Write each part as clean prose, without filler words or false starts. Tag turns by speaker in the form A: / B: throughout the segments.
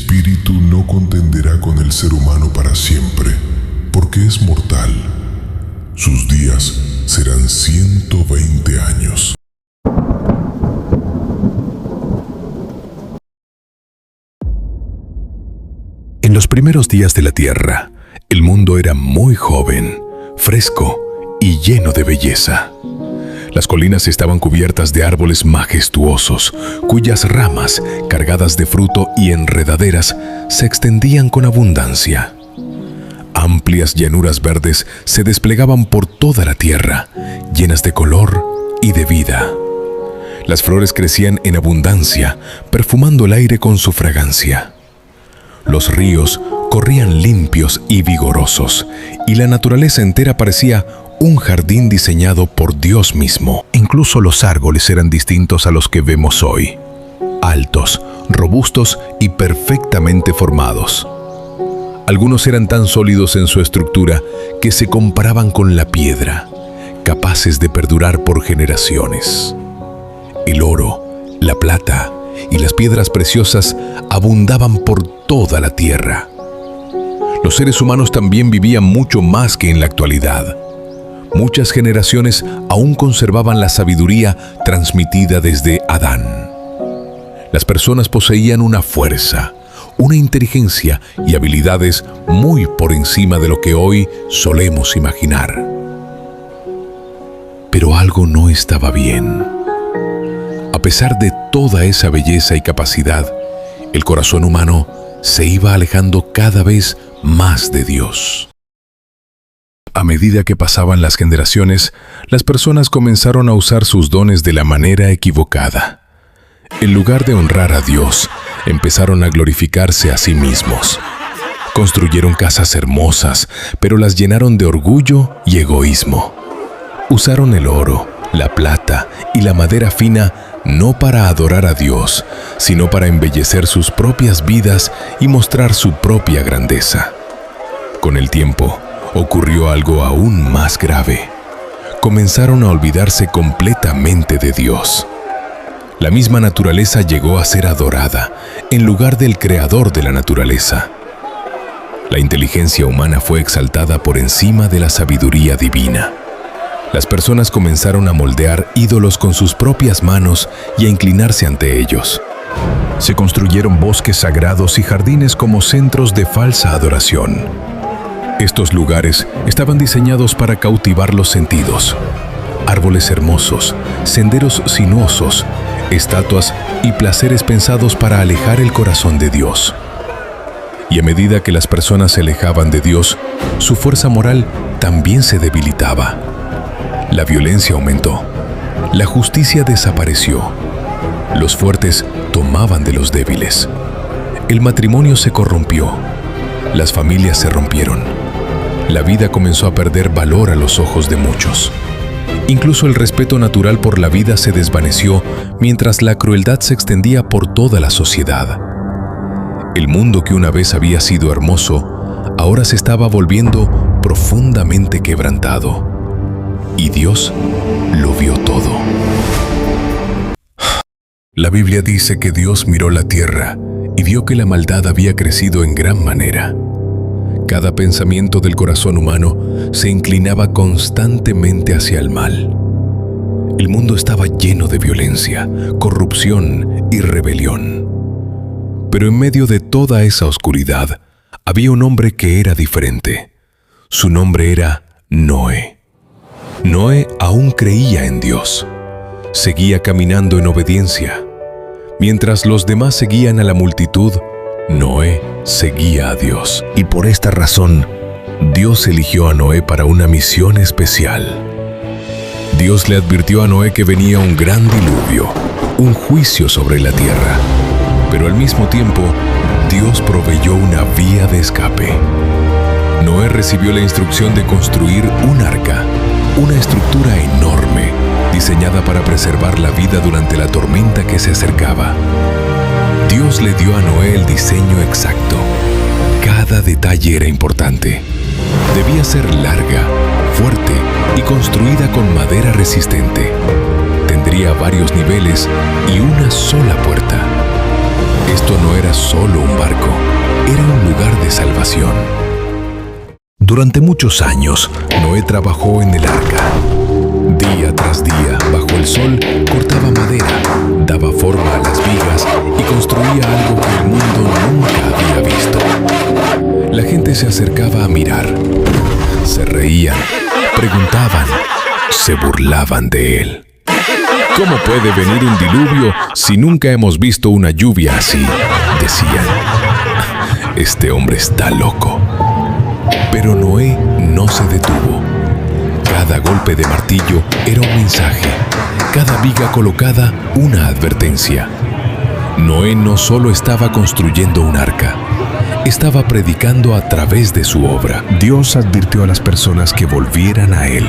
A: espíritu no contenderá con el ser humano para siempre, porque es mortal. Sus días serán 120 años.
B: En los primeros días de la Tierra, el mundo era muy joven, fresco y lleno de belleza. Las colinas estaban cubiertas de árboles majestuosos, cuyas ramas, cargadas de fruto y enredaderas, se extendían con abundancia. Amplias llanuras verdes se desplegaban por toda la tierra, llenas de color y de vida. Las flores crecían en abundancia, perfumando el aire con su fragancia. Los ríos corrían limpios y vigorosos, y la naturaleza entera parecía un jardín diseñado por Dios mismo. Incluso los árboles eran distintos a los que vemos hoy. Altos, robustos y perfectamente formados. Algunos eran tan sólidos en su estructura que se comparaban con la piedra, capaces de perdurar por generaciones. El oro, la plata y las piedras preciosas abundaban por toda la tierra. Los seres humanos también vivían mucho más que en la actualidad. Muchas generaciones aún conservaban la sabiduría transmitida desde Adán. Las personas poseían una fuerza, una inteligencia y habilidades muy por encima de lo que hoy solemos imaginar. Pero algo no estaba bien. A pesar de toda esa belleza y capacidad, el corazón humano se iba alejando cada vez más de Dios. A medida que pasaban las generaciones, las personas comenzaron a usar sus dones de la manera equivocada. En lugar de honrar a Dios, empezaron a glorificarse a sí mismos. Construyeron casas hermosas, pero las llenaron de orgullo y egoísmo. Usaron el oro, la plata y la madera fina no para adorar a Dios, sino para embellecer sus propias vidas y mostrar su propia grandeza. Con el tiempo, ocurrió algo aún más grave. Comenzaron a olvidarse completamente de Dios. La misma naturaleza llegó a ser adorada en lugar del creador de la naturaleza. La inteligencia humana fue exaltada por encima de la sabiduría divina. Las personas comenzaron a moldear ídolos con sus propias manos y a inclinarse ante ellos. Se construyeron bosques sagrados y jardines como centros de falsa adoración. Estos lugares estaban diseñados para cautivar los sentidos. Árboles hermosos, senderos sinuosos, estatuas y placeres pensados para alejar el corazón de Dios. Y a medida que las personas se alejaban de Dios, su fuerza moral también se debilitaba. La violencia aumentó. La justicia desapareció. Los fuertes tomaban de los débiles. El matrimonio se corrompió. Las familias se rompieron. La vida comenzó a perder valor a los ojos de muchos. Incluso el respeto natural por la vida se desvaneció mientras la crueldad se extendía por toda la sociedad. El mundo que una vez había sido hermoso, ahora se estaba volviendo profundamente quebrantado. Y Dios lo vio todo. La Biblia dice que Dios miró la tierra y vio que la maldad había crecido en gran manera. Cada pensamiento del corazón humano se inclinaba constantemente hacia el mal. El mundo estaba lleno de violencia, corrupción y rebelión. Pero en medio de toda esa oscuridad, había un hombre que era diferente. Su nombre era Noé. Noé aún creía en Dios. Seguía caminando en obediencia. Mientras los demás seguían a la multitud, Noé seguía a Dios. Y por esta razón, Dios eligió a Noé para una misión especial. Dios le advirtió a Noé que venía un gran diluvio, un juicio sobre la tierra. Pero al mismo tiempo, Dios proveyó una vía de escape. Noé recibió la instrucción de construir un arca, una estructura enorme, diseñada para preservar la vida durante la tormenta que se acercaba. Dios le dio a Noé el diseño exacto. Cada detalle era importante. Debía ser larga, fuerte y construida con madera resistente. Tendría varios niveles y una sola puerta. Esto no era solo un barco, era un lugar de salvación. Durante muchos años, Noé trabajó en el arca. Día tras día, bajo el sol, cortaba madera, daba forma a las vigas y construía algo que el mundo nunca había visto. La gente se acercaba a mirar, se reían, preguntaban, se burlaban de él. ¿Cómo puede venir un diluvio si nunca hemos visto una lluvia así?, decían. Este hombre está loco. Pero Noé no se detuvo. Cada golpe de martillo era un mensaje, cada viga colocada una advertencia. Noé no solo estaba construyendo un arca, estaba predicando a través de su obra. Dios advirtió a las personas que volvieran a Él,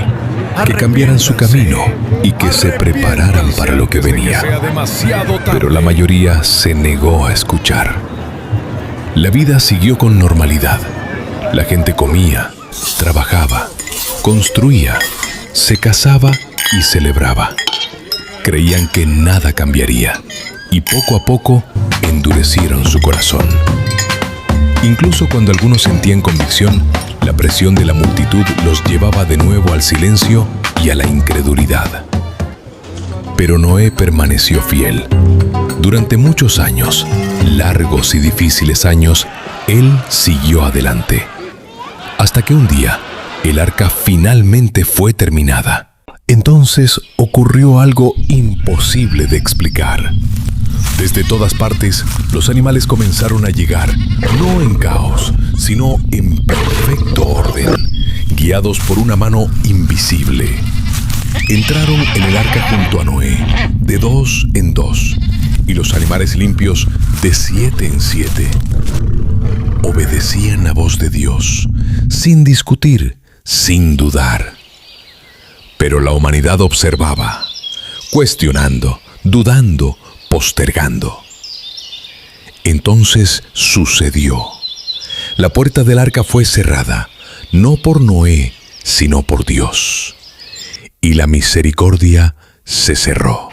B: que cambiaran su camino y que se prepararan para lo que venía. Pero la mayoría se negó a escuchar. La vida siguió con normalidad. La gente comía, trabajaba, construía, se casaba y celebraba. Creían que nada cambiaría y poco a poco endurecieron su corazón. Incluso cuando algunos sentían convicción, la presión de la multitud los llevaba de nuevo al silencio y a la incredulidad. Pero Noé permaneció fiel. Durante muchos años, largos y difíciles años, él siguió adelante. Hasta que un día, el arca finalmente fue terminada. Entonces ocurrió algo imposible de explicar. Desde todas partes, los animales comenzaron a llegar, no en caos, sino en perfecto orden, guiados por una mano invisible. Entraron en el arca junto a Noé, de 2 en 2, y los animales limpios de 7 en 7. Obedecían la voz de Dios, sin discutir, sin dudar. Pero la humanidad observaba, cuestionando, dudando, postergando. Entonces sucedió. La puerta del arca fue cerrada, no por Noé, sino por Dios. Y la misericordia se cerró.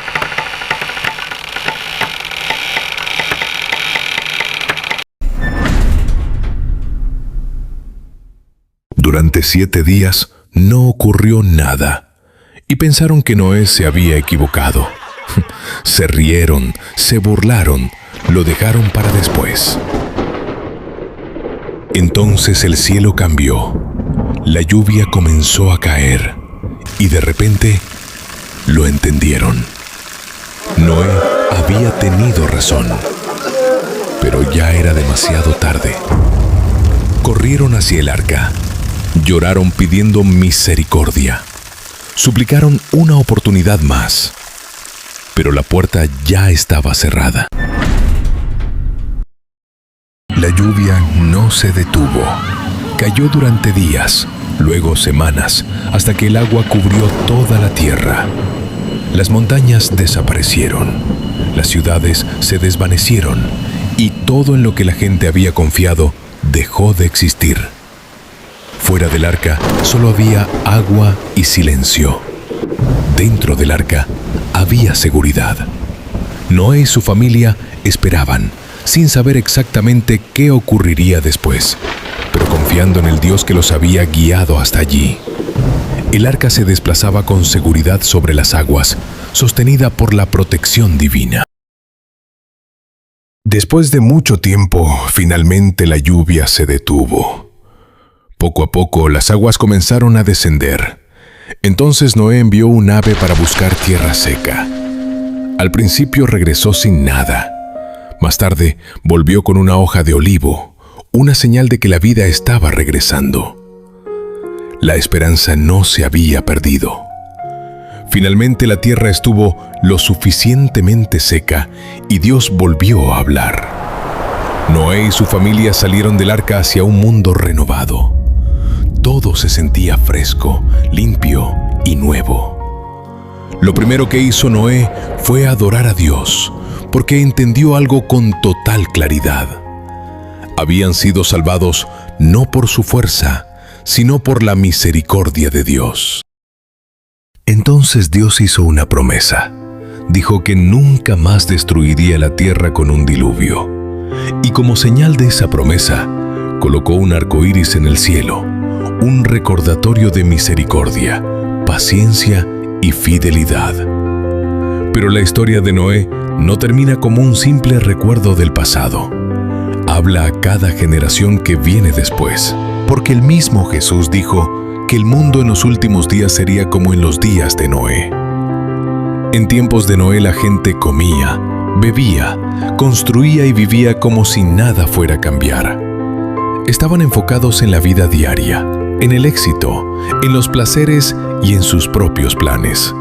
B: Durante 7 días no ocurrió nada, y pensaron que Noé se había equivocado. Se rieron, se burlaron, lo dejaron para después. Entonces el cielo cambió, la lluvia comenzó a caer, y de repente lo entendieron. Noé había tenido razón, pero ya era demasiado tarde. Corrieron hacia el arca. Lloraron pidiendo misericordia. Suplicaron una oportunidad más. Pero la puerta ya estaba cerrada. La lluvia no se detuvo. Cayó durante días, luego semanas, hasta que el agua cubrió toda la tierra. Las montañas desaparecieron. Las ciudades se desvanecieron. Y todo en lo que la gente había confiado dejó de existir. Fuera del arca solo había agua y silencio. Dentro del arca había seguridad. Noé y su familia esperaban, sin saber exactamente qué ocurriría después, pero confiando en el Dios que los había guiado hasta allí. El arca se desplazaba con seguridad sobre las aguas, sostenida por la protección divina. Después de mucho tiempo, finalmente la lluvia se detuvo. Poco a poco, las aguas comenzaron a descender. Entonces Noé envió un ave para buscar tierra seca. Al principio regresó sin nada. Más tarde, volvió con una hoja de olivo, una señal de que la vida estaba regresando. La esperanza no se había perdido. Finalmente la tierra estuvo lo suficientemente seca y Dios volvió a hablar. Noé y su familia salieron del arca hacia un mundo renovado. Todo se sentía fresco, limpio y nuevo. Lo primero que hizo Noé fue adorar a Dios, porque entendió algo con total claridad. Habían sido salvados no por su fuerza, sino por la misericordia de Dios. Entonces Dios hizo una promesa. Dijo que nunca más destruiría la tierra con un diluvio. y como señal de esa promesa, colocó un arco iris en el cielo, un recordatorio de misericordia, paciencia y fidelidad. Pero la historia de Noé no termina como un simple recuerdo del pasado. Habla a cada generación que viene después, porque el mismo Jesús dijo que el mundo en los últimos días sería como en los días de Noé. En tiempos de Noé la gente comía, bebía, construía y vivía como si nada fuera a cambiar. Estaban enfocados en la vida diaria, en el éxito, en los placeres y en sus propios planes.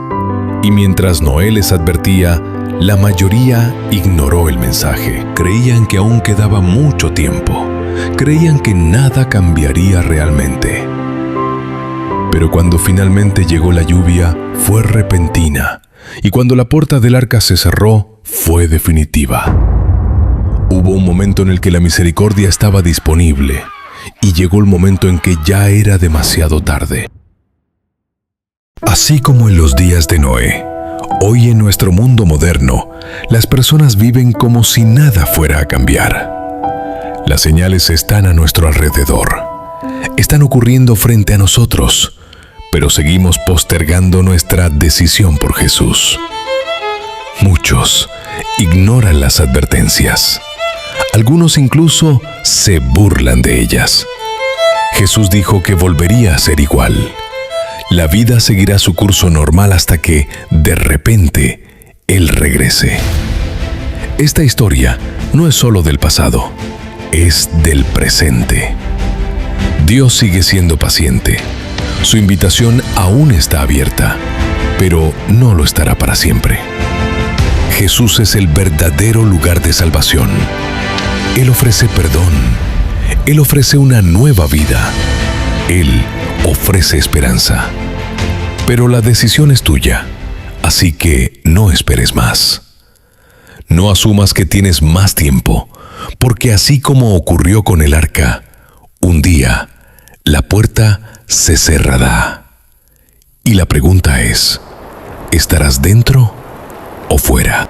B: Y mientras Noé les advertía, la mayoría ignoró el mensaje. Creían que aún quedaba mucho tiempo. Creían que nada cambiaría realmente. Pero cuando finalmente llegó la lluvia, fue repentina. Y cuando la puerta del arca se cerró, fue definitiva. Hubo un momento en el que la misericordia estaba disponible. Y llegó el momento en que ya era demasiado tarde. Así como en los días de Noé, hoy en nuestro mundo moderno, las personas viven como si nada fuera a cambiar. Las señales están a nuestro alrededor. Están ocurriendo frente a nosotros, pero seguimos postergando nuestra decisión por Jesús. Muchos ignoran las advertencias. Algunos incluso se burlan de ellas. Jesús dijo que volvería a ser igual. La vida seguirá su curso normal hasta que, de repente, Él regrese. Esta historia no es solo del pasado, es del presente. Dios sigue siendo paciente. Su invitación aún está abierta, pero no lo estará para siempre. Jesús es el verdadero lugar de salvación. Él ofrece perdón. Él ofrece una nueva vida. Él ofrece esperanza. Pero la decisión es tuya, así que no esperes más. No asumas que tienes más tiempo, porque así como ocurrió con el arca, un día la puerta se cerrará. Y la pregunta es, ¿estarás dentro o fuera?